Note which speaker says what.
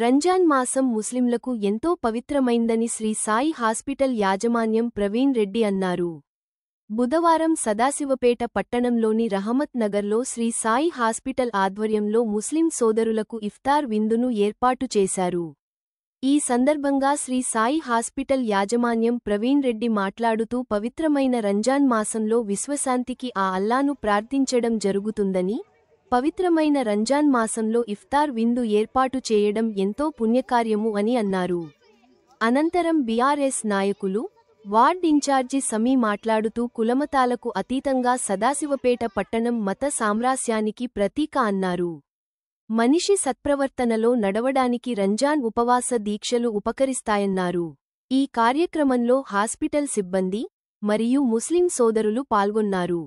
Speaker 1: రంజాన్ మాసం ముస్లింలకు ఎంతో పవిత్రమైందని శ్రీ సాయి హాస్పిటల్ యాజమాన్యం ప్రవీణ్ రెడ్డి అన్నారు. బుధవారం సదాశివపేట పట్టణంలోని రహమత్ నగర్లో శ్రీ సాయి హాస్పిటల్ ఆధ్వర్యంలో ముస్లిం సోదరులకు ఇఫ్తార్ విందును ఏర్పాటు చేశారు. ఈ సందర్భంగా శ్రీ సాయి హాస్పిటల్ యాజమాన్యం ప్రవీణ్ రెడ్డి మాట్లాడుతూ పవిత్రమైన రంజాన్ మాసంలో విశ్వశాంతికి ఆ అల్లాను ప్రార్థించడం జరుగుతుందని, పవిత్రమైన రంజాన్ మాసంలో ఇఫ్తార్ విందు ఏర్పాటు చేయడం ఎంతో పుణ్యకార్యము అని అన్నారు. అనంతరం బీఆర్ఎస్ నాయకులు, వార్డ్ ఇన్ఛార్జి సమీ మాట్లాడుతూ కులమతాలకు అతీతంగా సదాశివపేట పట్టణం మత సామ్రాస్యానికి ప్రతీక అన్నారు. మనిషి సత్ప్రవర్తనలో నడవడానికి రంజాన్ ఉపవాస దీక్షలు ఉపకరిస్తాయన్నారు. ఈ కార్యక్రమంలో హాస్పిటల్ సిబ్బంది మరియు ముస్లిం సోదరులు పాల్గొన్నారు.